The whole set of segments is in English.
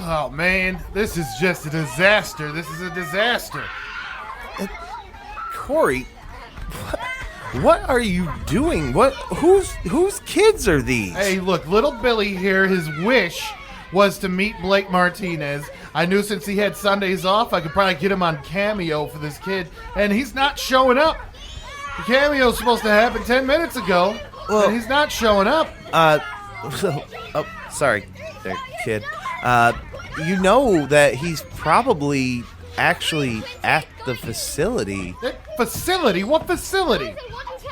Oh, man, this is just a disaster. This is a disaster. Corey, what are you doing? Whose kids are these? Hey, look, little Billy here, his wish was to meet Blake Martinez. I knew since he had Sundays off, I could probably get him on Cameo for this kid, and he's not showing up. The Cameo's supposed to happen 10 minutes ago, and he's not showing up. Sorry there, kid. You know that he's probably actually at the facility. That facility? What facility?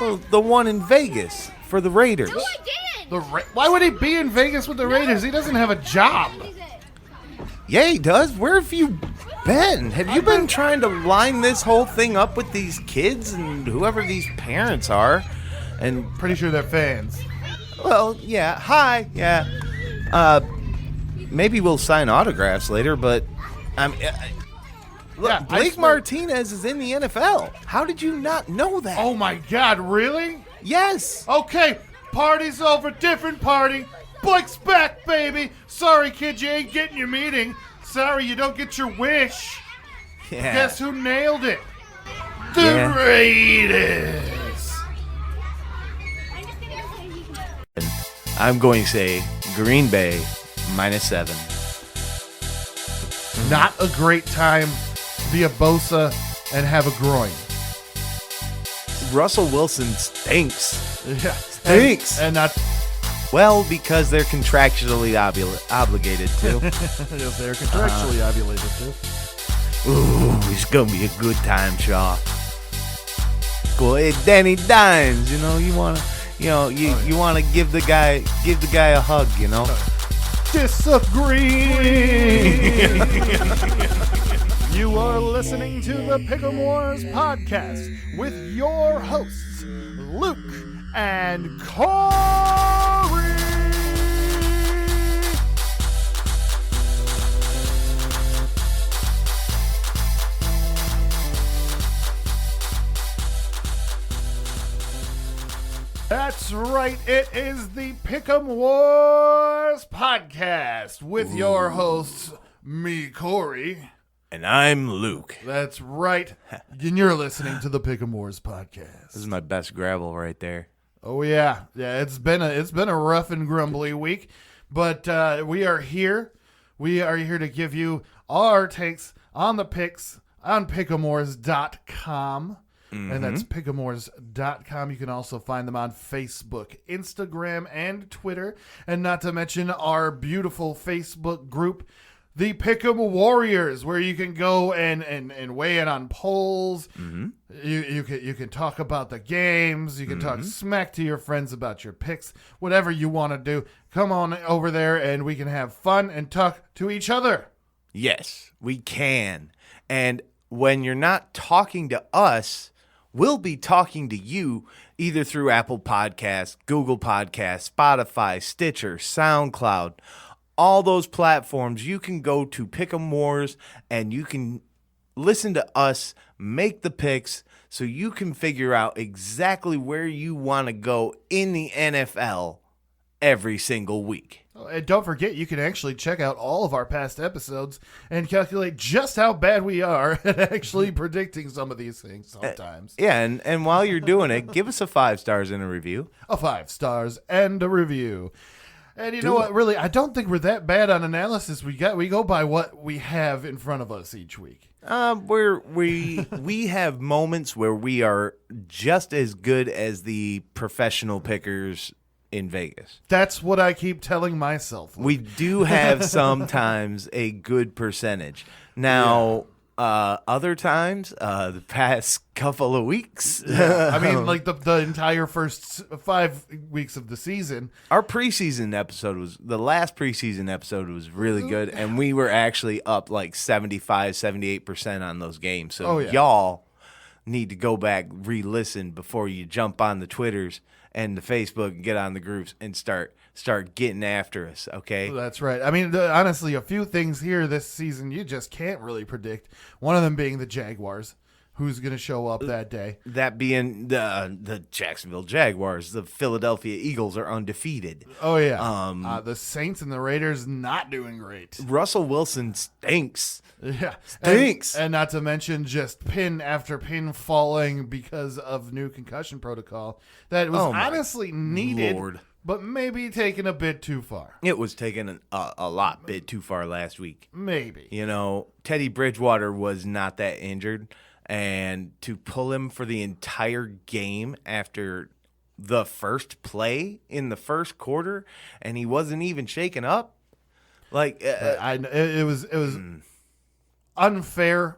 Well, the one in Vegas for the Raiders. Why would he be in Vegas with the Raiders? He doesn't have a job. Yeah, he does. Where have you been? Have you been trying to line this whole thing up with these kids and whoever these parents are? And Pretty sure they're fans. well, yeah. Hi, yeah. Maybe we'll sign autographs later, but look, Yeah, Blake Martinez is in the NFL. How did you not know that? Oh, my God, really? Yes. Okay, party's over, different party. Blake's back, baby. Sorry, kid, you ain't getting your meeting. Sorry, you don't get your wish. Yeah. Guess who nailed it? The Raiders. I'm going to say Green Bay -7. Not a great time to be a Bosa and have a groin. Russell Wilson stinks. Yeah. Stinks. And not... Well, because they're contractually obligated to. Yes, they're contractually ovulated, too. Ooh, it's gonna be a good time, Shaw. Go ahead, Danny Dimes. You know, you wanna give the guy a hug. You know. Disagree. You are listening to the Pickem Wars podcast with your hosts, Luke and Corey. That's right. It is the Pickem Wars podcast with your hosts, me, Corey. And I'm Luke. That's right. And you're listening to the Pickem Wars podcast. This is my best gravel right there. Oh yeah. Yeah, it's been a rough and grumbly week, but we are here. We are here to give you our takes on the picks on pickemwars.com. And that's pickemwars.com. You can also find them on Facebook, Instagram, and Twitter. And not to mention our beautiful Facebook group, the Pickem Warriors, where you can go and weigh in on polls. Mm-hmm. You can talk about the games. You can talk smack to your friends about your picks. Whatever you want to do, come on over there and we can have fun and talk to each other. Yes, we can. And when you're not talking to us, we'll be talking to you either through Apple Podcasts, Google Podcasts, Spotify, Stitcher, SoundCloud, all those platforms. You can go to Pickem Wars and you can listen to us make the picks so you can figure out exactly where you want to go in the NFL every single week. And don't forget, you can actually check out all of our past episodes and calculate just how bad we are at actually predicting some of these things sometimes. Yeah, and while you're doing it, give us a 5 stars and a review. A 5 stars and a review. And you know what? Really, I don't think we're that bad on analysis. We go by what we have in front of us each week. We have moments where we are just as good as the professional pickers in Vegas. That's what I keep telling myself. We do have sometimes a good percentage. Now, other times, the past couple of weeks. I mean, like the entire first 5 weeks of the season. Our preseason episode the last preseason episode was really good, and we were actually up like 75, 78% on those games. So y'all need to go back, re-listen before you jump on the Twitters and the Facebook and get on the groups and start getting after us, okay? That's right. I mean, honestly, a few things here this season you just can't really predict. One of them being the Jaguars. who's going to show up that day. That being the Jacksonville Jaguars. The Philadelphia Eagles are undefeated. Oh, yeah. The Saints and the Raiders not doing great. Russell Wilson stinks. Yeah. Stinks. And not to mention just pin after pin falling because of new concussion protocol that was honestly needed, Lord. but maybe taken a bit too far. It was taken a bit too far last week. Maybe. You know, Teddy Bridgewater was not that injured, and to pull him for the entire game after the first play in the first quarter, and he wasn't even shaken up, like it was unfair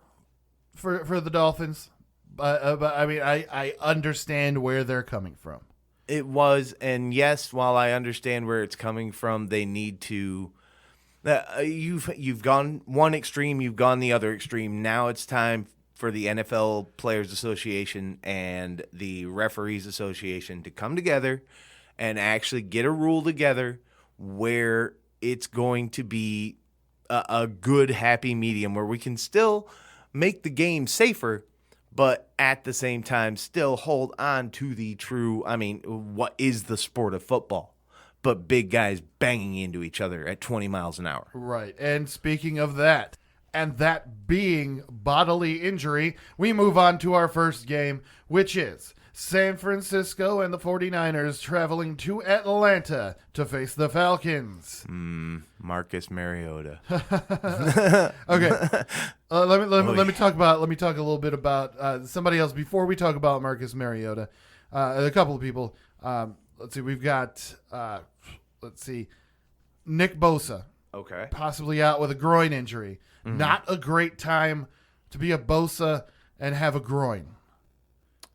for the Dolphins, but I mean I understand where they're coming from. It was, and yes, while I understand where it's coming from, they need to. You've gone one extreme, you've gone the other extreme. Now it's time for the NFL Players Association and the Referees Association to come together and actually get a rule together where it's going to be a good, happy medium where we can still make the game safer, but at the same time still hold on to the true, what is the sport of football? But big guys banging into each other at 20 miles an hour. Right. And speaking of that, and that being bodily injury, we move on to our first game, which is San Francisco and the 49ers traveling to Atlanta to face the Falcons. Marcus Mariota. Okay. Let me talk a little bit about somebody else before we talk about Marcus Mariota. A couple of people. Let's see. We've got Nick Bosa. Okay. Possibly out with a groin injury. Mm-hmm. Not a great time to be a Bosa and have a groin.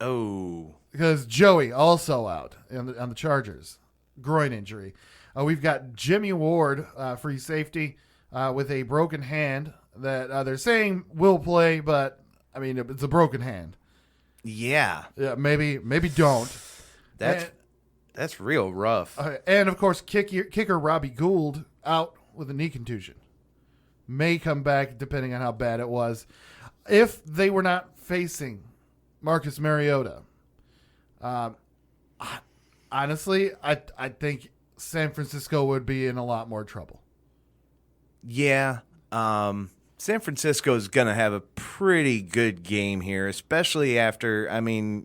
Oh. Because Joey also out on the Chargers. Groin injury. We've got Jimmy Ward, free safety, with a broken hand that they're saying will play, but, it's a broken hand. Yeah. Yeah, maybe don't. That's real rough. And, of course, kicker Robbie Gould out with a knee contusion. May come back depending on how bad it was. If they were not facing Marcus Mariota, honestly, I think San Francisco would be in a lot more trouble. Yeah. San Francisco is going to have a pretty good game here, especially after,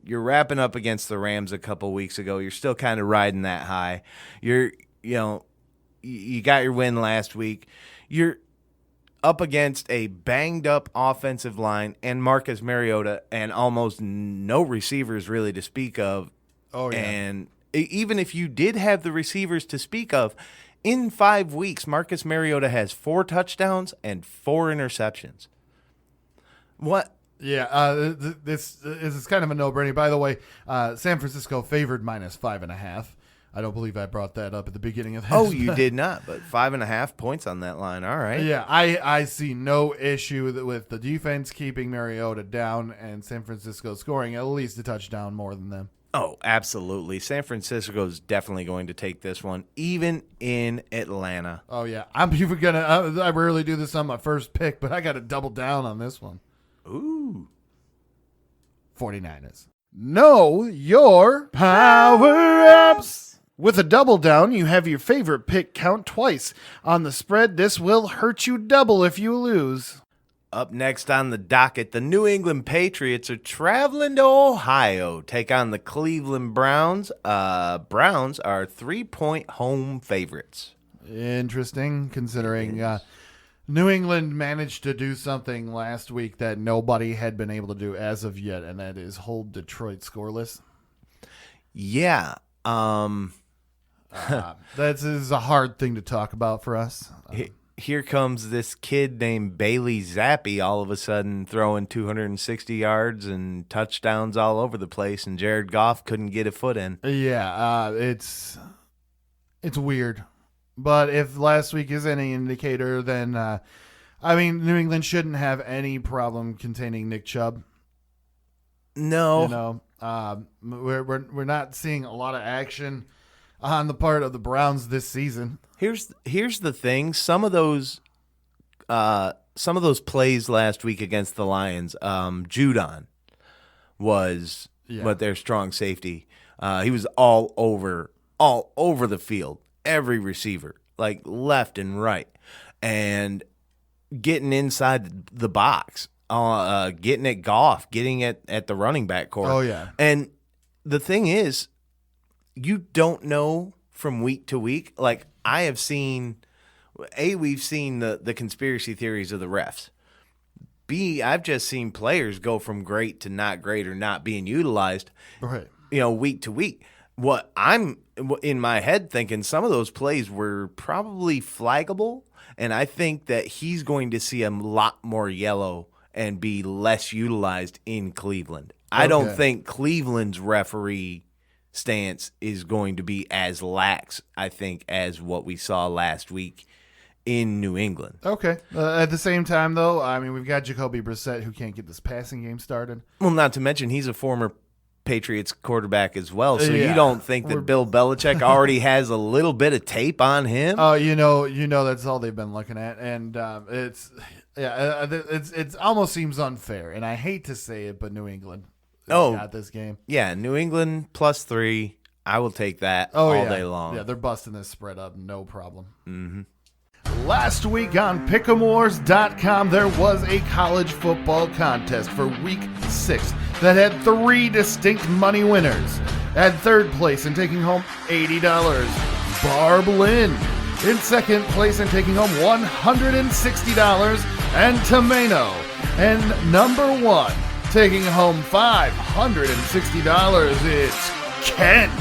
you're wrapping up against the Rams a couple weeks ago. You're still kind of riding that high. You got your win last week. You're up against a banged-up offensive line and Marcus Mariota and almost no receivers really to speak of. Oh, yeah. And even if you did have the receivers to speak of, in 5 weeks, Marcus Mariota has 4 touchdowns and 4 interceptions. What? Yeah, this is kind of a no-brainer. By the way, San Francisco favored -5.5. I don't believe I brought that up at the beginning of this. Oh, you did not, but 5.5 points on that line. All right. Yeah, I see no issue with the defense keeping Mariota down and San Francisco scoring at least a touchdown more than them. Oh, absolutely. San Francisco is definitely going to take this one, even in Atlanta. Oh, yeah. I'm even going to – I rarely do this on my first pick, but I got to double down on this one. Ooh. 49ers. Know your power-ups. With a double down, you have your favorite pick count twice. On the spread, this will hurt you double if you lose. Up next on the docket, the New England Patriots are traveling to Ohio, take on the Cleveland Browns. Browns are 3-point home favorites. Interesting, considering New England managed to do something last week that nobody had been able to do as of yet, and that is hold Detroit scoreless. Yeah. That is a hard thing to talk about for us. Here comes this kid named Bailey Zappi all of a sudden throwing 260 yards and touchdowns all over the place, and Jared Goff couldn't get a foot in. Yeah, it's weird. But if last week is any indicator, then, New England shouldn't have any problem containing Nick Chubb. No. We're not seeing a lot of action on the part of the Browns this season. Here's the thing. Some of those plays last week against the Lions, Judon, was Yeah. but their strong safety. He was all over the field, every receiver, like left and right, and getting inside the box, getting at Goff, getting at the running back core. Oh, yeah. And the thing is, you don't know from week to week. Like, I have seen, we've seen the conspiracy theories of the refs. B, I've just seen players go from great to not great or not being utilized, Right. week to week. What I'm in my head thinking, some of those plays were probably flaggable, and I think that he's going to see a lot more yellow and be less utilized in Cleveland. I don't Okay. think Cleveland's referee stance is going to be as lax, I think, as what we saw last week in New England. Okay. At the same time, though, I mean, we've got Jacoby Brissett who can't get this passing game started. Well, not to mention he's a former Patriots quarterback as well, so Yeah. you don't think that Bill Belichick already has a little bit of tape on him? Oh, you know, that's all they've been looking at, and it almost seems unfair, and I hate to say it, but New England got this game. Yeah, New England +3. I will take that Oh, all yeah. day long. Yeah, they're busting this spread up, no problem. Mm-hmm. Last week on PickemWars.com, there was a college football contest for Week 6 that had 3 distinct money winners. At third place and taking home $80, Barb Lynn. In second place and taking home $160, and Tomeno. And number 1, taking home $560, it's Kent.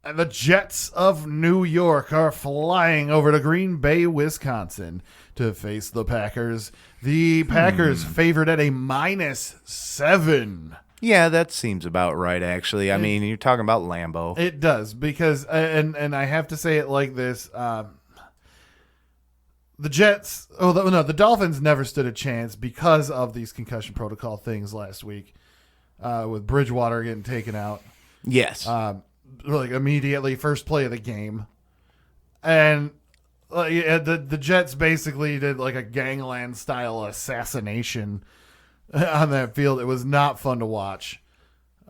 And the Jets of New York are flying over to Green Bay, Wisconsin to face the Packers. The Packers favored at a -7. Yeah, that seems about right, actually. I mean, you're talking about Lambeau. It does, because, and I have to say it like this, the Jets, the Dolphins never stood a chance because of these concussion protocol things last week, with Bridgewater getting taken out. Yes. Like immediately, first play of the game, and the Jets basically did like a gangland style assassination on that field. It was not fun to watch.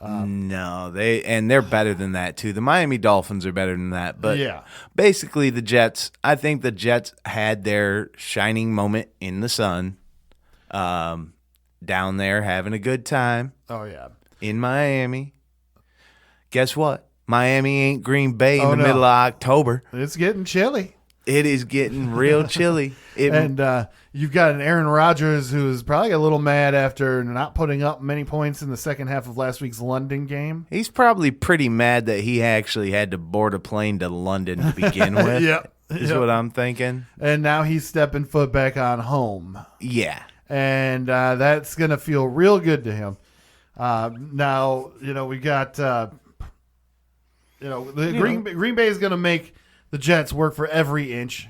No, they're better than that too. The Miami Dolphins are better than that, but Yeah. basically the Jets. I think the Jets had their shining moment in the sun, down there having a good time Oh yeah, in Miami. Guess what? Miami ain't Green Bay in the no. middle of October. it's getting chilly, It is getting real chilly. and you've got an Aaron Rodgers who's probably a little mad after not putting up many points in the second half of last week's London game. He's probably pretty mad that he actually had to board a plane to London to begin with. Yep. Is Yep. what I'm thinking. And now he's stepping foot back on home. Yeah. And that's going to feel real good to him. Now, we got, Green Bay is going to make the Jets work for every inch.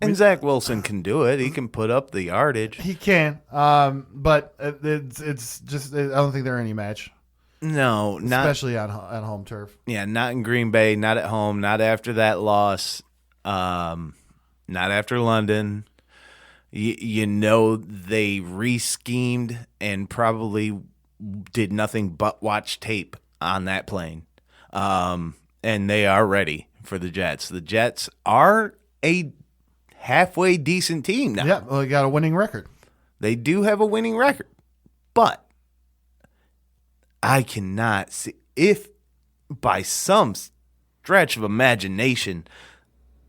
And Zach Wilson can do it. He can put up the yardage. He can, but it's just I don't think they're any match, No, not especially at home turf. yeah, not in Green Bay, not at home, not after that loss, not after London. They re-schemed and probably did nothing but watch tape on that plane. And they are ready for the Jets. The Jets are a halfway decent team now. Yeah, well, they got a winning record. They do have a winning record, but I cannot see if by some stretch of imagination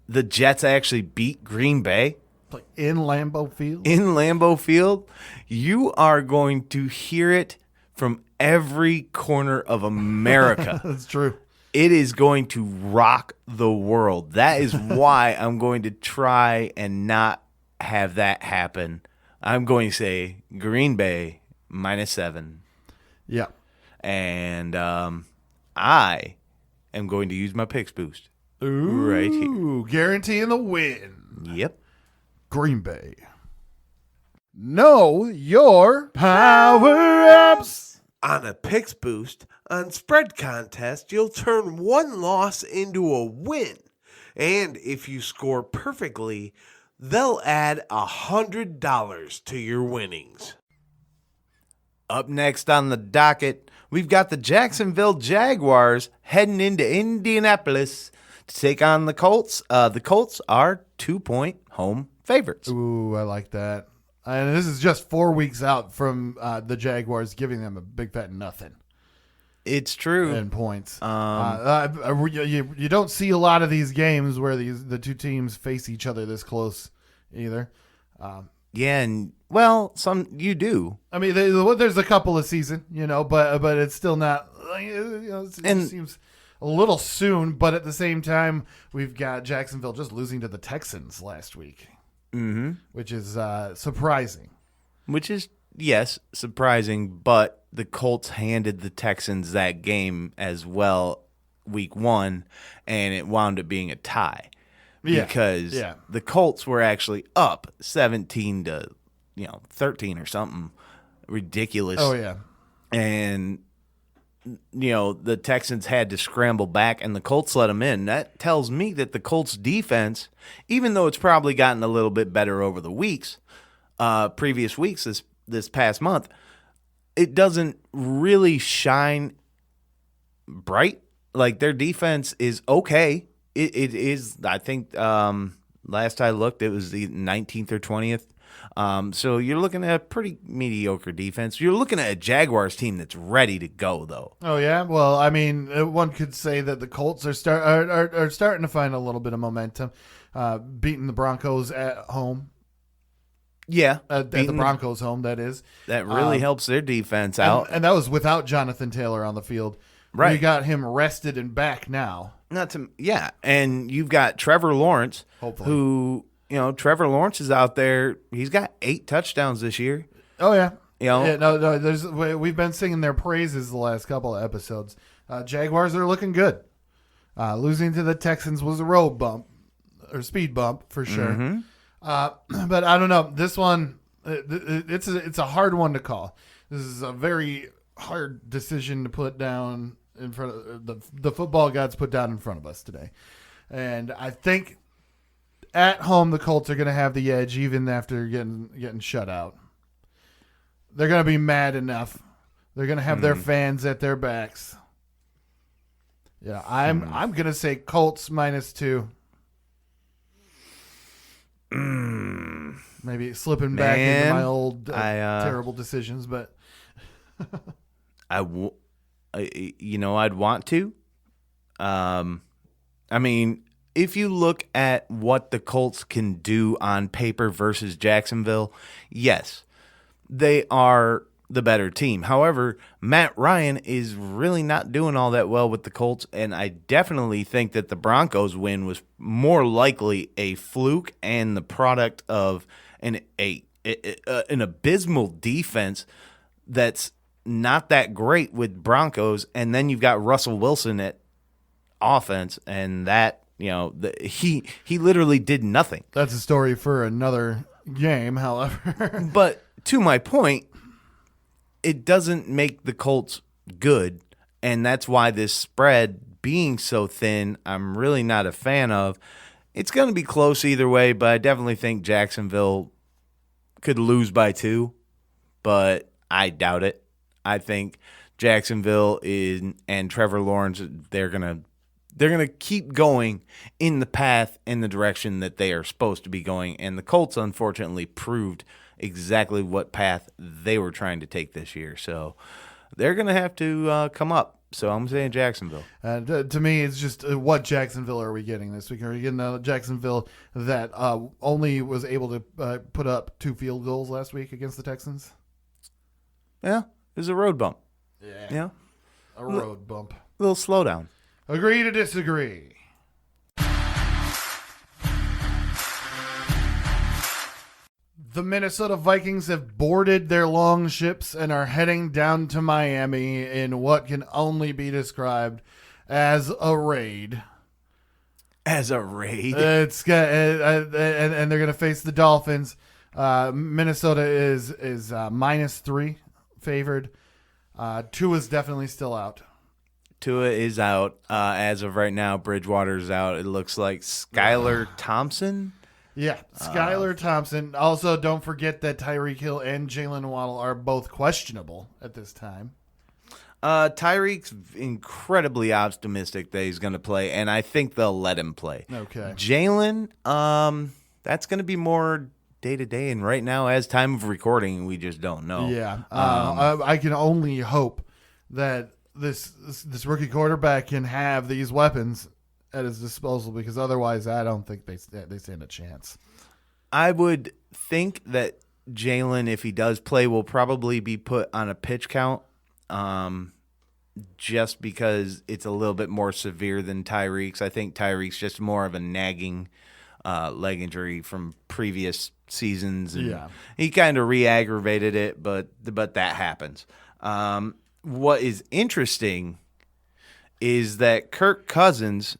the Jets actually beat Green Bay Like in Lambeau Field. in Lambeau Field. You are going to hear it from every corner of America. That's true. It is going to rock the world. That is why I'm going to try and not have that happen. I'm going to say Green Bay -7. Yeah. And I am going to use my picks boost. Right here. Ooh, guaranteeing the win. Yep. Green Bay. Know your power-ups. On a Picks Boost, on Spread Contest, you'll turn one loss into a win. And if you score perfectly, they'll add $100 to your winnings. Up next on the docket, we've got the Jacksonville Jaguars heading into Indianapolis to take on the Colts. The Colts are 2-point home favorites. Ooh, I like that. And this is just 4 weeks out from the Jaguars giving them a big fat nothing It's true. in points. You don't see a lot of these games where the two teams face each other this close either. Yeah, and well, some you do. I mean, there's a couple of season, but it's still not. It seems a little soon. But at the same time, we've got Jacksonville just losing to the Texans last week, which is surprising. Which is, yes, surprising, but the Colts handed the Texans that game as well week 1, and it wound up being a tie. Because the Colts were actually up 17 to 13 or something ridiculous. Oh, yeah. And the Texans had to scramble back, and the Colts let them in. That tells me that the Colts defense, even though it's probably gotten a little bit better over the previous weeks this past month, it doesn't really shine bright. Like, their defense is okay. It is, I think, last I looked, it was the 19th or 20th. So you're looking at a pretty mediocre defense. You're looking at a Jaguars team that's ready to go, though. Oh, yeah? Well, I mean, one could say that the Colts are starting to find a little bit of momentum, beating the Broncos at home. Yeah. At the Broncos' home, that is. That really helps their defense out. And that was without Jonathan Taylor on the field. Right. We got him rested and back now. And you've got Trevor Lawrence, Hopefully. who, Trevor Lawrence is out there. He's got 8 touchdowns this year. Oh, yeah. Yeah, we've been singing their praises the last couple of episodes. Jaguars are looking good. Losing to the Texans was a road bump or speed bump for sure. But I don't know. This one, it's a hard one to call. This is a very hard decision to put down in front of the football gods put down in front of us today. And I think at home the Colts are going to have the edge even after getting shut out. They're going to be mad enough. They're going to have their fans at their backs. Yeah, I'm going to say Colts -2. Maybe slipping back into my old terrible decisions, but I'd want to. I mean, if you look at what the Colts can do on paper versus Jacksonville, yes, they are the better team. However, Matt Ryan is really not doing all that well with the Colts, and I definitely think that the Broncos win was more likely a fluke and the product of an abysmal defense that's not that great with Broncos, and then you've got Russell Wilson at offense, and that he literally did nothing. That's a story for another game, however. But to my point, it doesn't make the Colts good, and that's why this spread being so thin, I'm really not a fan of. It's going to be close either way, but I definitely think Jacksonville could lose by 2, but I doubt it. I think Jacksonville and Trevor Lawrence, they're gonna keep going in the path in the direction that they are supposed to be going, and the Colts unfortunately proved exactly what path they were trying to take this year. So they're gonna have to come up. So I'm saying Jacksonville. To me, it's just what Jacksonville are we getting this week? Are we getting a Jacksonville that only was able to put up 2 field goals last week against the Texans? Yeah, it was a road bump. Yeah. A road bump. A little slowdown. Agree to disagree. The Minnesota Vikings have boarded their long ships and are heading down to Miami in what can only be described as a raid. As a raid? And they're going to face the Dolphins. Minnesota is -3 favored. Tua is definitely still out. Tua is out. As of right now, Bridgewater's out. It looks like Skylar Thompson Yeah, Skylar Thompson. Also, don't forget that Tyreek Hill and Jalen Waddle are both questionable at this time. Tyreek's incredibly optimistic that he's going to play, and I think they'll let him play. Okay. Jalen, that's going to be more day-to-day, and right now, as time of recording, we just don't know. Yeah. I can only hope that this rookie quarterback can have these weapons at his disposal, because otherwise I don't think they stand a chance. I would think that Jalen, if he does play, will probably be put on a pitch count, just because it's a little bit more severe than Tyreek's. I think Tyreek's just more of a nagging leg injury from previous seasons. And he kind of re-aggravated it, but that happens. What is interesting is that Kirk Cousins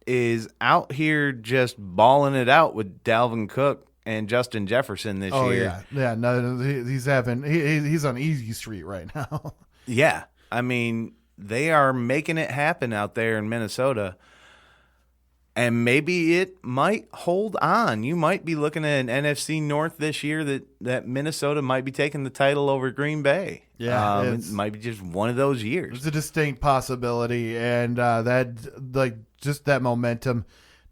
is out here just balling it out with Dalvin Cook and Justin Jefferson this year. Yeah. No, he's on easy street right now. Yeah, I mean, they are making it happen out there in Minnesota, and maybe it might hold on. You might be looking at an NFC North this year that Minnesota might be taking the title over Green Bay. Yeah, it might be just one of those years. It's a distinct possibility, and just that momentum,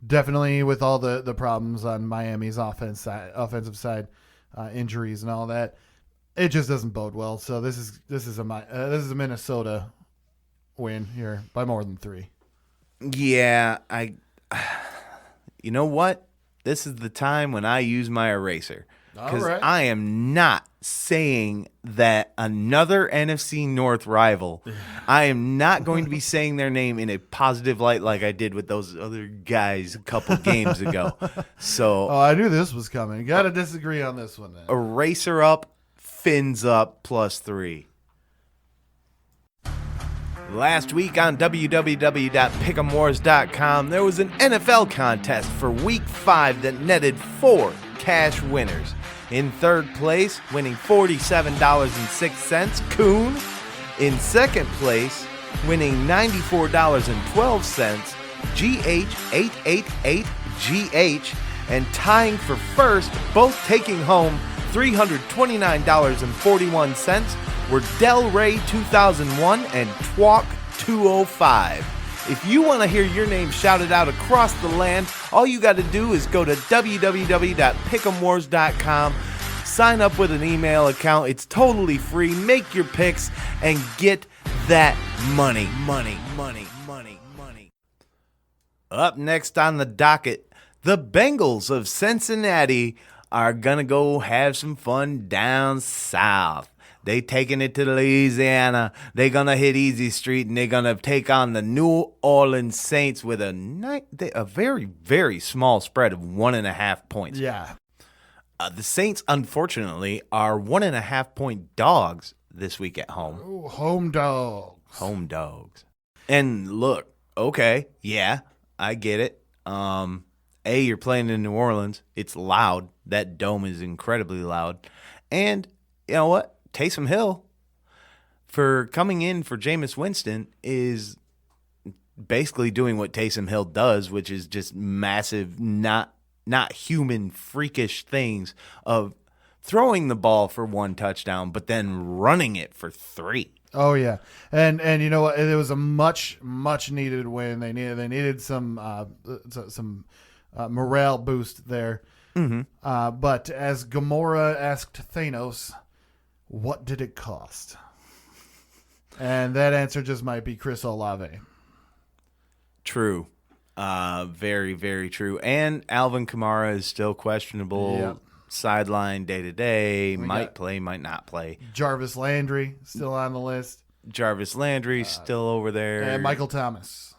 definitely with all the problems on Miami's offensive side, injuries and all that, it just doesn't bode well. So this is a Minnesota win here by more than 3. Yeah, you know what? This is the time when I use my eraser. Because I am not saying that another NFC North rival, I am not going to be saying their name in a positive light like I did with those other guys a couple games ago. So, I knew this was coming. Got to disagree on this one then. Eraser up, fins up, +3. Last week on www.pickemwars.com, there was an NFL contest for Week 5 that netted 4 cash winners. In third place, winning $47.06, Coon. In second place, winning $94.12, GH888GH. And tying for first, both taking home $329.41, were Del Rey 2001 and Twalk 205. If you want to hear your name shouted out across the land, all you got to do is go to www.pickemwars.com, sign up with an email account. It's totally free. Make your picks and get that money. Up next on the docket, the Bengals of Cincinnati are going to go have some fun down south. They taking it to Louisiana. They're going to hit Easy Street, and they're going to take on the New Orleans Saints with a very, very small spread of 1.5 points. Yeah. The Saints, unfortunately, are 1.5-point dogs this week at home. Ooh, home dogs. And look, okay, yeah, I get it. You're playing in New Orleans. It's loud. That dome is incredibly loud. And you know what? Taysom Hill, for coming in for Jameis Winston, is basically doing what Taysom Hill does, which is just massive, not human, freakish things of throwing the ball for 1 touchdown, but then running it for 3. Oh yeah, and you know what? It was a much needed win. They needed some morale boost there. Mm-hmm. But as Gamora asked Thanos, what did it cost? And that answer just might be Chris Olave. True. Very, very true. And Alvin Kamara is still questionable. Yep. Sideline day-to-day. Might play, might not play. Jarvis Landry still on the list. Jarvis Landry still over there. And Michael Thomas.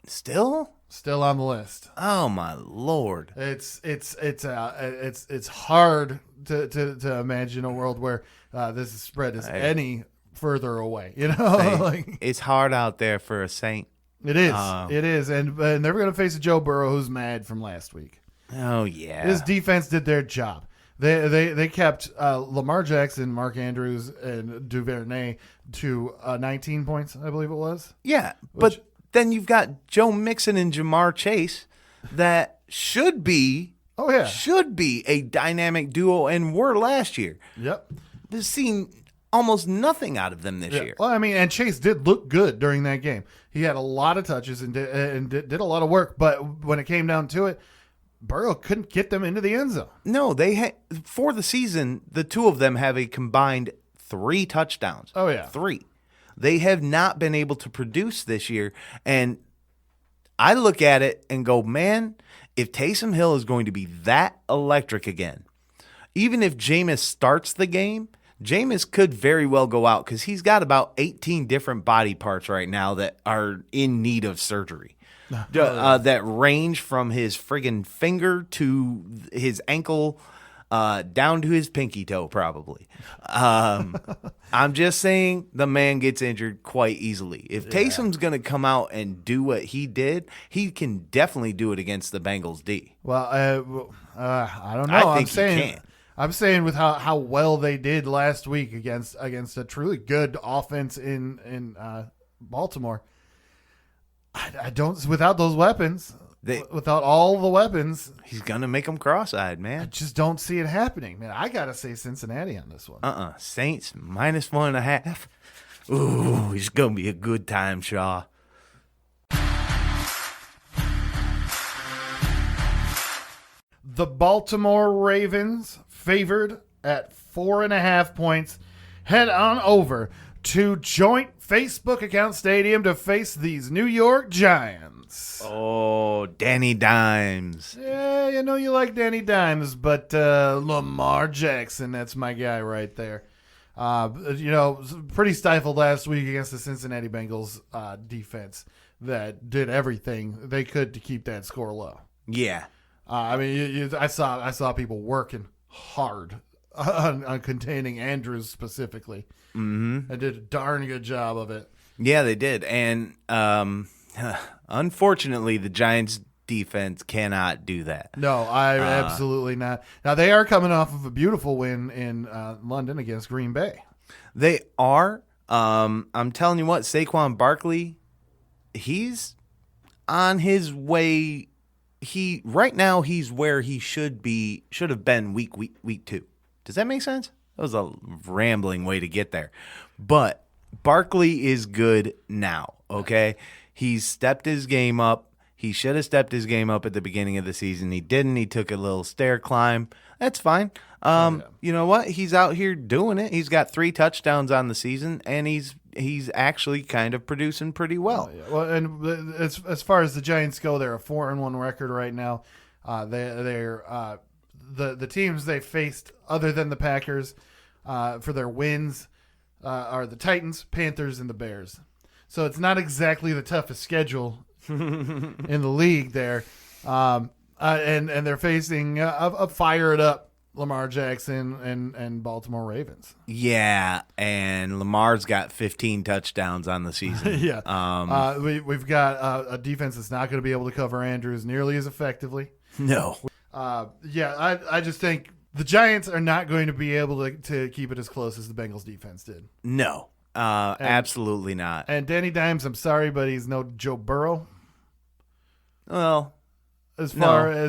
Still on the list. Oh my Lord! It's hard to imagine a world where this spread is any further away. You know, it's hard out there for a Saint. It is, and they're going to face a Joe Burrow who's mad from last week. Oh yeah, his defense did their job. They kept Lamar Jackson, Mark Andrews, and Duvernay to 19 points, I believe it was. Yeah, but then you've got Joe Mixon and Jamar Chase that should be Oh, yeah. should be a dynamic duo and were last year. Yep. We've seen almost nothing out of them this year. Well, I mean, and Chase did look good during that game. He had a lot of touches and did a lot of work, but when it came down to it, Burrow couldn't get them into the end zone. No, they had for the season, the two of them have a combined 3 touchdowns. Oh, yeah. 3. They have not been able to produce this year, and I look at it and go, man, if Taysom Hill is going to be that electric again, even if Jameis starts the game, Jameis could very well go out because he's got about 18 different body parts right now that are in need of surgery. That range from his friggin' finger to his ankle down to his pinky toe, probably. I'm just saying the man gets injured quite easily. If Taysom's going to come out and do what he did, he can definitely do it against the Bengals D. Well, I don't know. I think he can. I'm saying with how well they did last week against a truly good offense in Baltimore. I don't, without those weapons, without all the weapons, he's gonna make them cross-eyed, I man. just don't see it happening, man. I gotta say Cincinnati on this one. Saints -1.5. Ooh, it's gonna be a good time, Shaw. The Baltimore Ravens, favored at 4.5 points, head on over to joint Facebook account stadium to face these New York Giants. Oh, Danny Dimes. Yeah, you know you like Danny Dimes, but Lamar Jackson, that's my guy right there. Pretty stifled last week against the Cincinnati Bengals defense that did everything they could to keep that score low. Yeah. I saw people working hard on containing Andrews specifically. Mm-hmm. I did a darn good job of it. Yeah, they did. And unfortunately, the Giants defense cannot do that. No, absolutely not. Now, they are coming off of a beautiful win in London against Green Bay. They are. I'm telling you what, Saquon Barkley, he's on his way. Right now he's where he should have been week 2. Does that make sense? That was a rambling way to get there. But Barkley is good now, okay? He's stepped his game up. He should have stepped his game up at the beginning of the season. He didn't. He took a little stair climb. That's fine. You know what? He's out here doing it. He's got 3 touchdowns on the season, and he's actually kind of producing pretty well. Oh, yeah. Well, and as far as the Giants go, they're a 4-1 record right now. They're the teams they faced other than the Packers for their wins are the Titans, Panthers, and the Bears. So it's not exactly the toughest schedule in the league there. And they're facing a fired up Lamar Jackson and Baltimore Ravens. Yeah, and Lamar's got 15 touchdowns on the season. Yeah. We've got a defense that's not going to be able to cover Andrews nearly as effectively. No. I just think the Giants are not going to be able to keep it as close as the Bengals defense did. No. Absolutely not. And Danny Dimes, I'm sorry, but he's no Joe Burrow. Well, as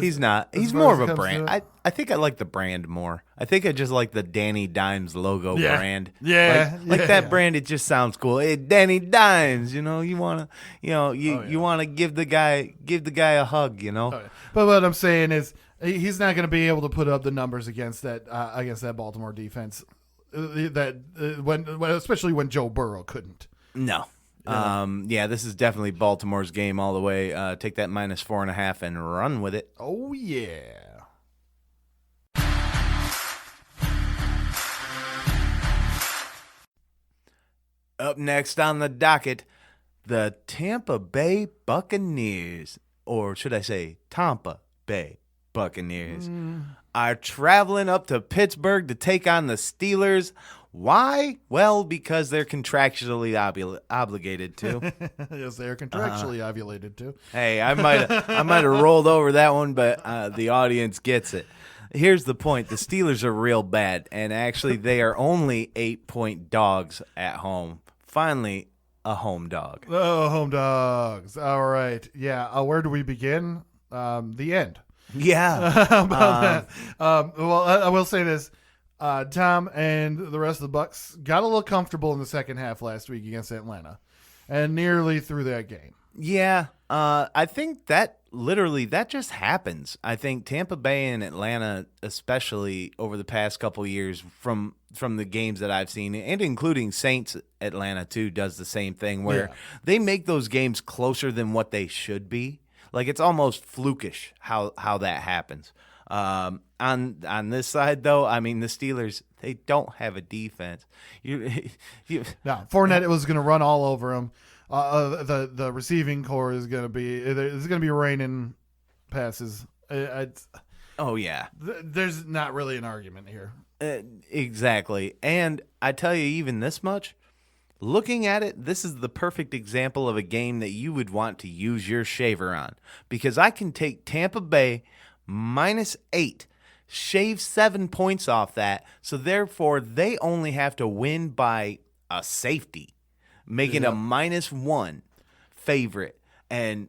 he's not. He's more of a brand. I think I like the brand more. I think I just like the Danny Dimes logo brand. Yeah, that brand. It just sounds cool. Hey, Danny Dimes. You know, you wanna give the guy a hug. You know. Oh, yeah. But what I'm saying is, he's not going to be able to put up the numbers against that Baltimore defense. Especially when Joe Burrow couldn't. No. This is definitely Baltimore's game all the way. Take that -4.5 and run with it. Oh, yeah. Up next on the docket, the Tampa Bay Buccaneers, or should I say Tampa Bay Buccaneers, are traveling up to Pittsburgh to take on the Steelers. Why? Well, because they're contractually obligated to. Yes, they are contractually ovulated to. Hey, I might have rolled over that one, but the audience gets it. Here's the point: the Steelers are real bad, and actually, they are only 8-point dogs at home. Finally, a home dog. Oh, home dogs! All right, yeah. Where do we begin? The end. Yeah. about that. Well, I will say this. Tom and the rest of the Bucks got a little comfortable in the second half last week against Atlanta and nearly threw that game. Yeah. I think that just happens. I think Tampa Bay and Atlanta, especially over the past couple years from the games that I've seen, and including Saints Atlanta too, does the same thing where they make those games closer than what they should be. Like it's almost flukish how that happens. On this side though, I mean the Steelers, they don't have a defense. Now Fournette was going to run all over him. The receiving core is going to be raining passes. Oh yeah, there's not really an argument here. Exactly. And I tell you, even this much, looking at it, this is the perfect example of a game that you would want to use your shaver on, because I can take Tampa Bay -8, shave 7 points off that, so therefore they only have to win by a safety, making a -1 favorite, and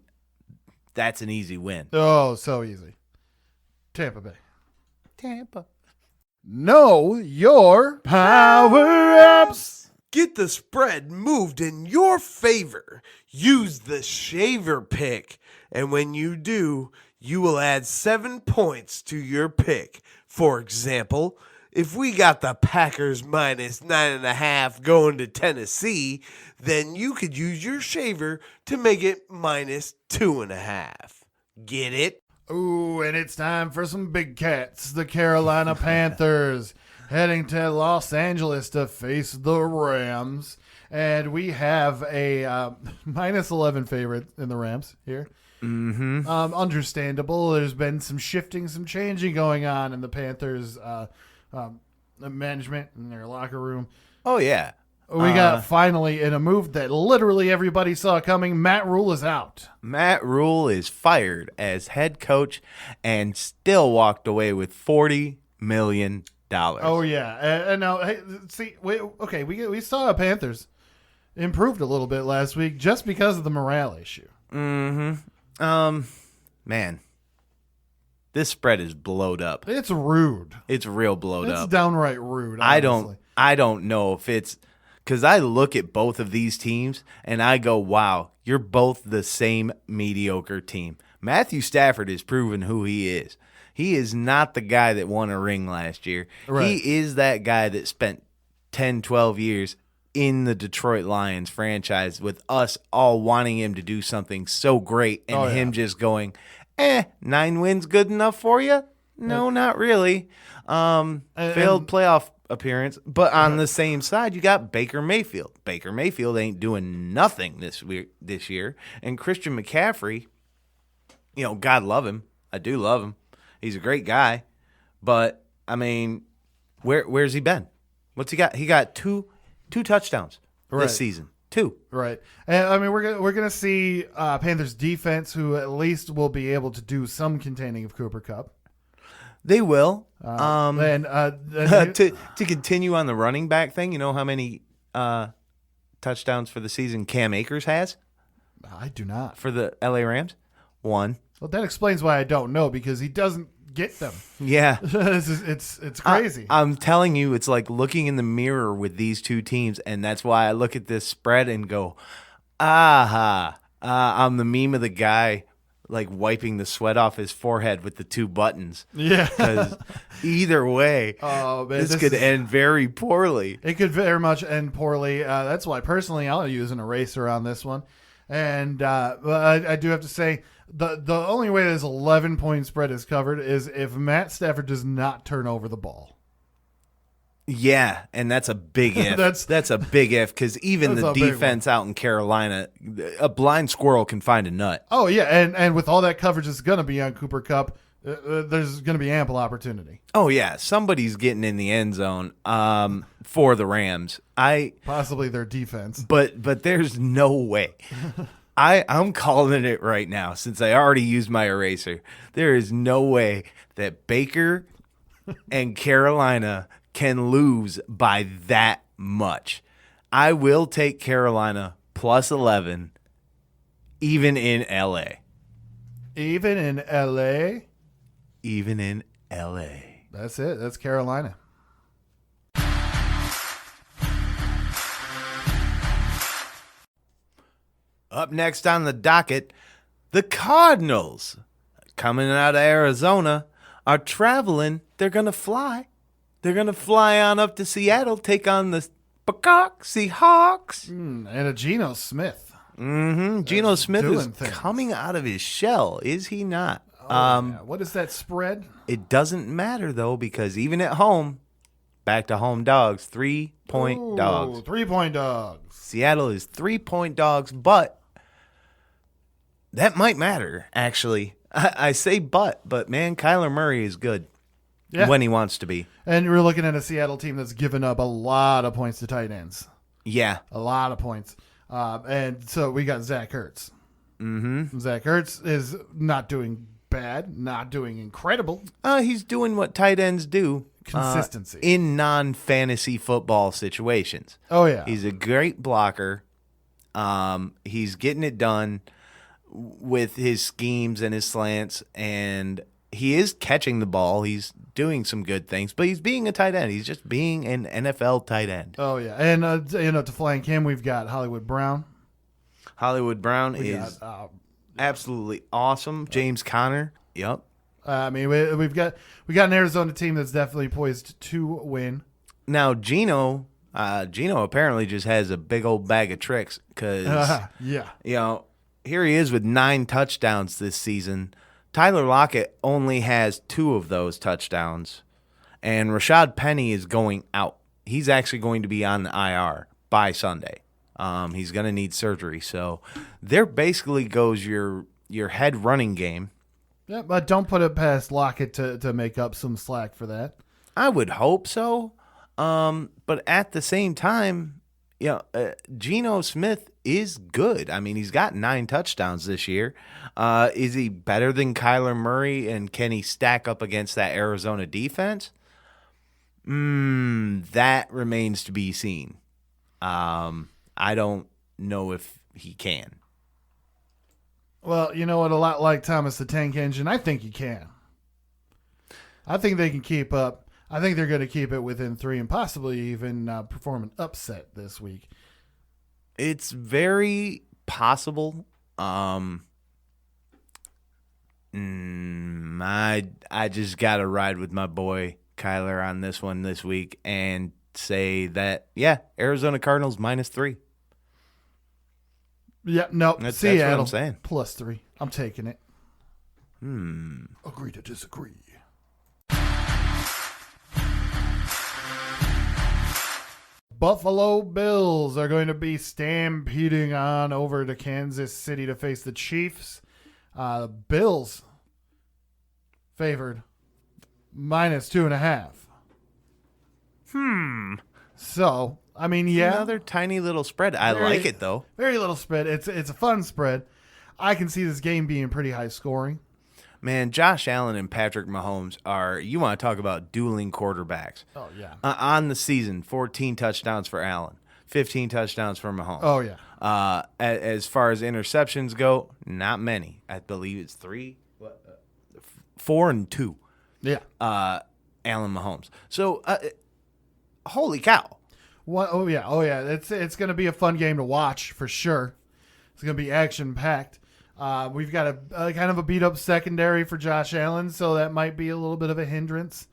that's an easy win. Oh, so easy. Tampa Bay. Tampa. Know your power-ups. Get the spread moved in your favor. Use the shaver pick. And when you do, you will add 7 points to your pick. For example, if we got the Packers -9.5 going to Tennessee, then you could use your shaver to make it -2.5. Get it? Ooh, and it's time for some big cats. The Carolina Panthers heading to Los Angeles to face the Rams. And we have a -11 favorite in the Rams here. Mm-hmm. Understandable. There's been some shifting, some changing going on in the Panthers management in their locker room. Oh, yeah. We got finally in a move that literally everybody saw coming. Matt Rule is out. Matt Rule is fired as head coach and still walked away with $40 million. Oh yeah, and now hey, see, we saw the Panthers improved a little bit last week just because of the morale issue. Mm-hmm. Man, this spread is blowed up. It's rude. It's real blowed up. It's downright rude. Honestly. I don't know if it's because I look at both of these teams and I go, wow, you're both the same mediocre team. Matthew Stafford has proven who he is. He is not the guy that won a ring last year. Right. He is that guy that spent 10, 12 years in the Detroit Lions franchise with us all wanting him to do something so great and him just going, 9 wins good enough for you? No, not really. Failed playoff appearance. But on the same side, you got Baker Mayfield. Baker Mayfield ain't doing nothing this year. And Christian McCaffrey, God love him. I do love him. He's a great guy. But, I mean, where's he been? What's he got? He got two touchdowns this season. 2. Right. And I mean, we're gonna see Panthers defense, who at least will be able to do some containing of Cooper Kupp. They will. To To continue on the running back thing, you know how many touchdowns for the season Cam Akers has I do not. for the LA Rams? 1. Well, that explains why I don't know, because he doesn't get them. Yeah. It's crazy. I'm telling you, it's like looking in the mirror with these two teams, and that's why I look at this spread and go, aha. I'm the meme of the guy like wiping the sweat off his forehead with the 2 buttons. Yeah. Because either way, this could end very poorly. It could very much end poorly. That's why, personally, I'll use an eraser on this one. And I do have to say, the only way this 11-point spread is covered is if Matt Stafford does not turn over the ball. Yeah, and that's a big if. That's a big if, because even the defense out in Carolina, a blind squirrel can find a nut. Oh, yeah, and with all that coverage that's going to be on Cooper Kupp, there's going to be ample opportunity. Oh, yeah, somebody's getting in the end zone for the Rams. Possibly their defense. But there's no way. I'm calling it right now, since I already used my eraser. There is no way that Baker and Carolina can lose by that much. I will take Carolina plus 11, even in LA. Even in LA? even in L.A. That's it. That's Carolina. Up next on the docket, the Cardinals, coming out of Arizona, are traveling. They're going to fly. They're going to fly on up to Seattle, take on the Seahawks. And a Geno Smith. Geno Smith is things. coming out of his shell, is he not? Yeah. What is that spread? It doesn't matter, though, because even at home, back to home dogs, 3-point dogs. 3-point dogs. Seattle is 3-point dogs, but that might matter, actually. I say but man, Kyler Murray is good when he wants to be. And we're looking at a Seattle team that's given up a lot of points to tight ends. Yeah. A lot of points. And so we got Zach Ertz. Zach Ertz is not doing bad, not doing incredible. He's doing what tight ends do. Consistency. In non-fantasy football situations. Oh, yeah. He's a great blocker. He's getting it done with his schemes and his slants, and he is catching the ball. He's doing some good things, but he's being a tight end. He's just being an NFL tight end. Oh, yeah. And, to flank him, we've got Hollywood Brown. Hollywood Brown is absolutely awesome. James Conner. Yep. I mean, we got an Arizona team that's definitely poised to win. Now, Geno apparently just has a big old bag of tricks because, here he is with 9 touchdowns this season. Tyler Lockett only has 2 of those touchdowns, and Rashad Penny is going out. He's actually going to be on the IR by Sunday. He's going to need surgery. So there basically goes your head running game. Yeah, but don't put it past Lockett to make up some slack for that. I would hope so. But at the same time, Geno Smith is good. I mean, he's got 9 touchdowns this year. Is he better than Kyler Murray, and can he stack up against that Arizona defense? That remains to be seen. I don't know if he can. Well, you know what? A lot like Thomas the Tank Engine, I think he can. I think they can keep up. I think they're going to keep it within 3 and possibly even perform an upset this week. It's very possible. I just got to ride with my boy Kyler on this one this week and say that, Arizona Cardinals -3. Yeah, no, That's Seattle what I'm saying. +3. I'm taking it. Agree to disagree. Buffalo Bills are going to be stampeding on over to Kansas City to face the Chiefs. Bills favored -2.5. So, I mean, Another tiny little spread. I like it, though. Very little spread. It's a fun spread. I can see this game being pretty high scoring. Man, Josh Allen and Patrick Mahomes are, you want to talk about dueling quarterbacks. Oh, yeah. On the season, 14 touchdowns for Allen, 15 touchdowns for Mahomes. Oh, yeah. As far as interceptions go, not many. I believe it's 4 and 2. Yeah. Allen Mahomes. So, holy cow. What? Oh, yeah. It's going to be a fun game to watch for sure. It's going to be action-packed. We've got a kind of a beat-up secondary for Josh Allen, so that might be a little bit of a hindrance.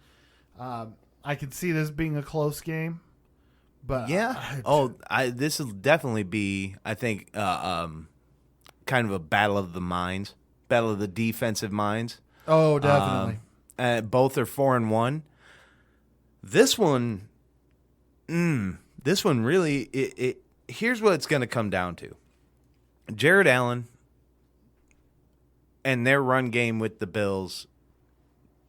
I could see this being a close game, but this will definitely be, I think, kind of a battle of the minds, battle of the defensive minds. Oh, definitely. Both are 4-1. This one really. Here's what it's going to come down to: Jared Allen and their run game with the Bills,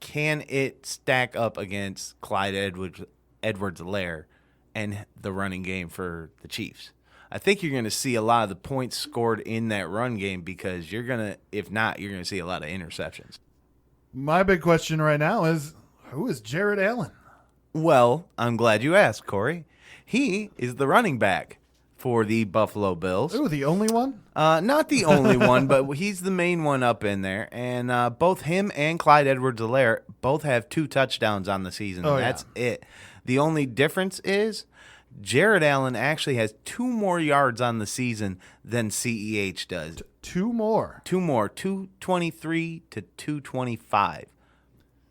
can it stack up against Clyde Edwards-Helaire and the running game for the Chiefs? I think you're going to see a lot of the points scored in that run game because if not, you're going to see a lot of interceptions. My big question right now is, who is Jared Allen? Well, I'm glad you asked, Corey. He is the running back for the Buffalo Bills. Ooh, the only one? Not the only one, but he's the main one up in there. And both him and Clyde Edwards-Helaire both have 2 touchdowns on the season. Oh, That's it. The only difference is Jared Allen actually has 2 more yards on the season than CEH does. 2 more. 2 more, 223 to 225.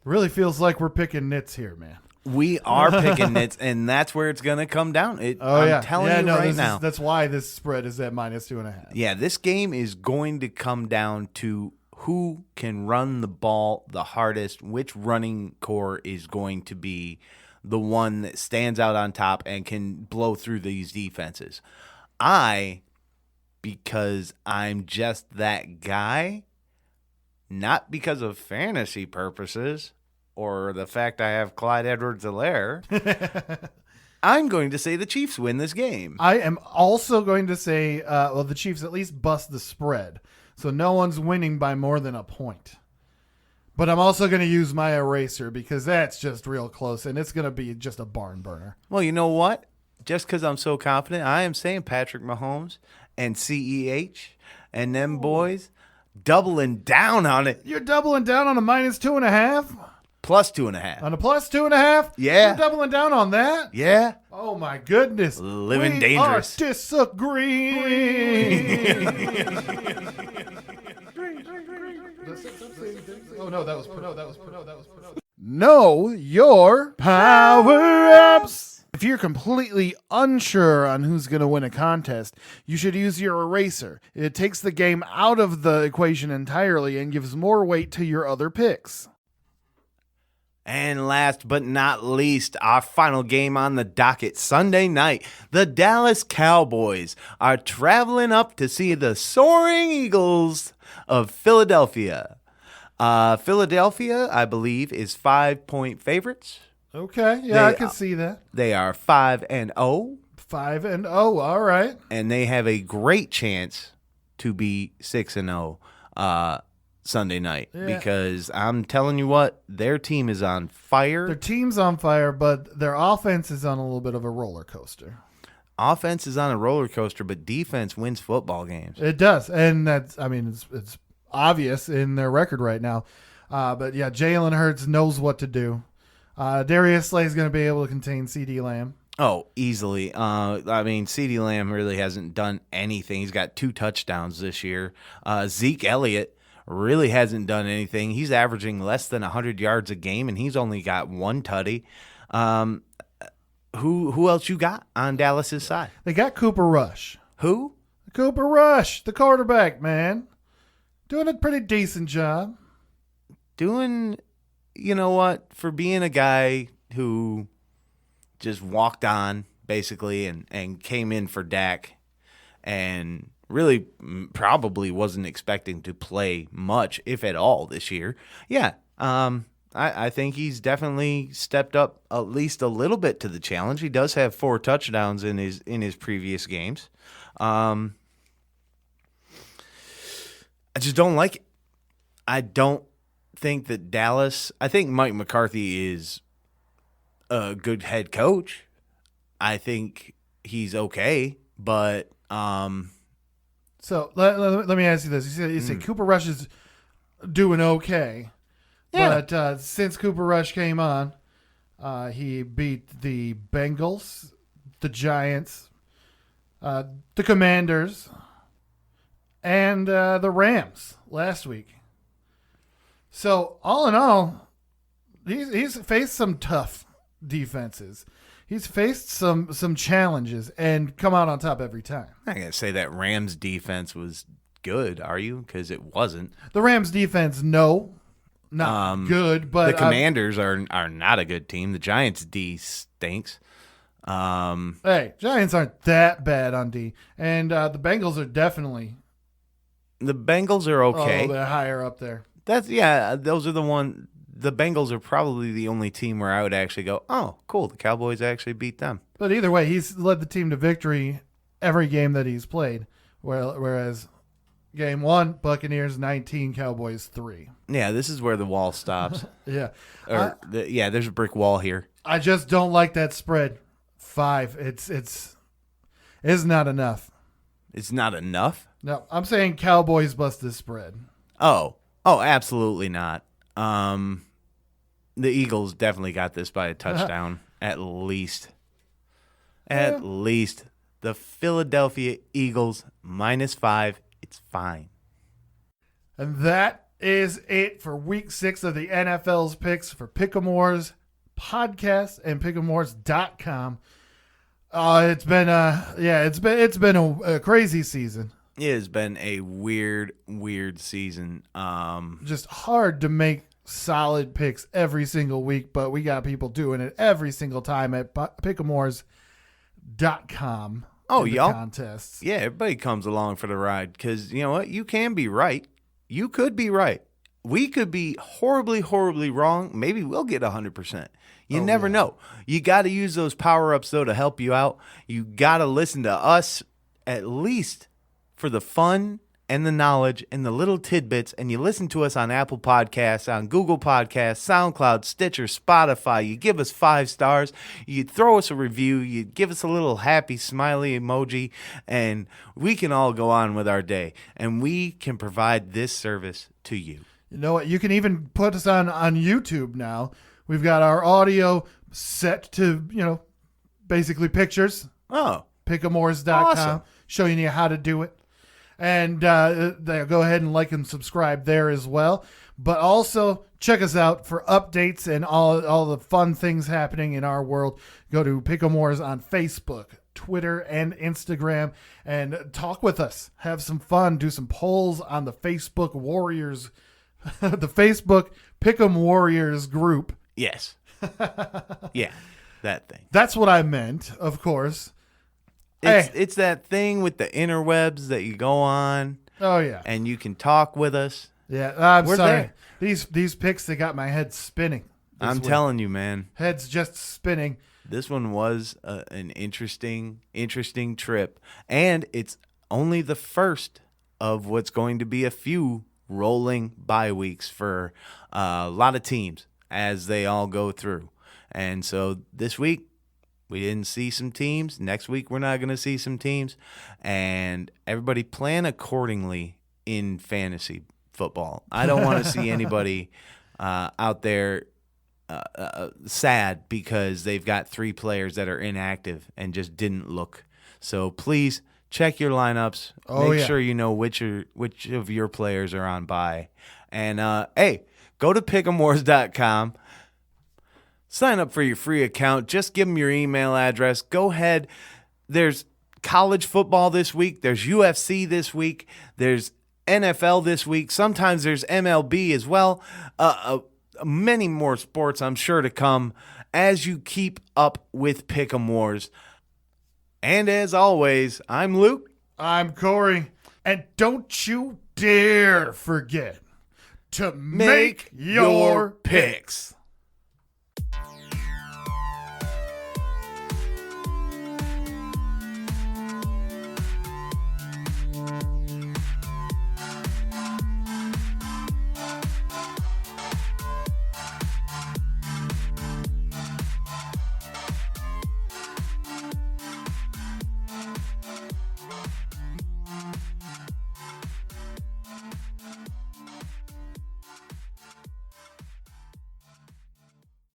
Really feels like we're picking nits here, man. We are picking nits, and that's where it's going to come down. I'm telling you right now. That's why this spread is at -2.5. Yeah, this game is going to come down to who can run the ball the hardest, which running core is going to be the one that stands out on top and can blow through these defenses. Because I'm just that guy, not because of fantasy purposes or the fact I have Clyde Edwards-Helaire, I'm going to say the Chiefs win this game. I am also going to say, the Chiefs at least bust the spread. So no one's winning by more than a point. But I'm also going to use my eraser because that's just real close, and it's going to be just a barn burner. Well, you know what? Just because I'm so confident, I am saying Patrick Mahomes and CEH and them boys doubling down on it. You're doubling down on a -2.5? Plus 2.5. On a +2.5? Yeah. You're doubling down on that? Yeah. Oh, my goodness. Living we dangerous. Are disagreeing. Oh, no, that was Know your power-ups. If you're completely unsure on who's going to win a contest, you should use your eraser. It takes the game out of the equation entirely and gives more weight to your other picks. And last but not least, our final game on the docket Sunday night. The Dallas Cowboys are traveling up to see the Soaring Eagles of Philadelphia. Philadelphia, I believe, is 5-point favorites. Okay, yeah, I can see that. They are 5-0. 5-0, all right. And they have a great chance to be 6-0 Sunday night. Yeah. Because I'm telling you what, their team is on fire. Their team's on fire, but their offense is on a little bit of a roller coaster. Offense is on a roller coaster, but defense wins football games. It does, and that's, I mean, it's obvious in their record right now. But yeah, Jalen Hurts knows what to do. Darius Slay is going to be able to contain CeeDee Lamb. Oh, easily. I mean, CeeDee Lamb really hasn't done anything. He's got 2 touchdowns this year. Zeke Elliott really hasn't done anything. He's averaging less than 100 yards a game, and he's only got 1 tutty. Who else you got on Dallas's side? They got Cooper Rush. Who? Cooper Rush, the quarterback, man. Doing a pretty decent job. Doing, you know what, for being a guy who just walked on, basically, and came in for Dak and really probably wasn't expecting to play much, if at all, this year. Yeah, I think he's definitely stepped up at least a little bit to the challenge. He does have 4 touchdowns in his previous games. I just don't like it. I don't think that Dallas – I think Mike McCarthy is a good head coach. I think he's okay, but So let me ask you this. You said Cooper Rush is doing okay. Yeah. But since Cooper Rush came on, he beat the Bengals, the Giants, the Commanders, and the Rams last week. So all in all, he's faced some tough defenses. He's faced some challenges and come out on top every time. I'm not going to say that Rams defense was good, are you? Because it wasn't. The Rams defense, no. Not good, but the Commanders are not a good team. The Giants D stinks. Hey, Giants aren't that bad on D, and the Bengals are definitely The Bengals are a okay. little bit higher up there. Those are the one. The Bengals are probably the only team where I would actually go, oh, cool, the Cowboys actually beat them. But either way, he's led the team to victory every game that he's played. Whereas game 1, Buccaneers 19, Cowboys 3. Yeah, this is where the wall stops. Yeah, There's a brick wall here. I just don't like that spread 5. It's is not enough. It's not enough? No, I'm saying Cowboys bust this spread. Oh, absolutely not. The Eagles definitely got this by a touchdown, at least. At least. The Philadelphia Eagles -5. It's fine. And that is it for week 6 of the NFL's picks for Pickem Wars podcast and pickemwars.com. It's been a crazy season. It has been a weird season. Just hard to make solid picks every single week, but we got people doing it every single time at pickemwars.com. Oh, y'all. Contests. Yeah, everybody comes along for the ride because you know what? You can be right. You could be right. We could be horribly, horribly wrong. Maybe we'll get 100%. You never know. You got to use those power-ups, though, to help you out. You got to listen to us at least for the fun and the knowledge and the little tidbits. And you listen to us on Apple Podcasts, on Google Podcasts, SoundCloud, Stitcher, Spotify. You give us 5 stars. You throw us a review. You give us a little happy, smiley emoji. And we can all go on with our day. And we can provide this service to you. You know what? You can even put us on YouTube now. We've got our audio set to, basically pictures. Oh. Pickemwars.com. Awesome. Showing you how to do it. And go ahead and like and subscribe there as well. But also check us out for updates and all the fun things happening in our world. Go to Pickem Wars on Facebook, Twitter, and Instagram, and talk with us. Have some fun. Do some polls on the Facebook Warriors, the Facebook Pickem Warriors group. Yes. Yeah, that thing. That's what I meant, of course. It's that thing with the interwebs that you go on. Oh, yeah. And you can talk with us. Yeah, I'm We're sorry. there. These picks, they got my head spinning. I'm telling you, man. Head's just spinning. This one was an interesting trip. And it's only the first of what's going to be a few rolling bye weeks for a lot of teams as they all go through. And so this week, we didn't see some teams. Next week, we're not going to see some teams. And everybody plan accordingly in fantasy football. I don't want to see anybody out there sad because they've got 3 players that are inactive and just didn't look. So please check your lineups. Make sure you know which of your players are on bye. And, hey, go to pickemwars.com. Sign up for your free account. Just give them your email address. Go ahead. There's college football this week. There's UFC this week. There's NFL this week. Sometimes there's MLB as well. Many more sports, I'm sure, to come as you keep up with Pickem Wars. And as always, I'm Luke. I'm Corey. And don't you dare forget to make your picks.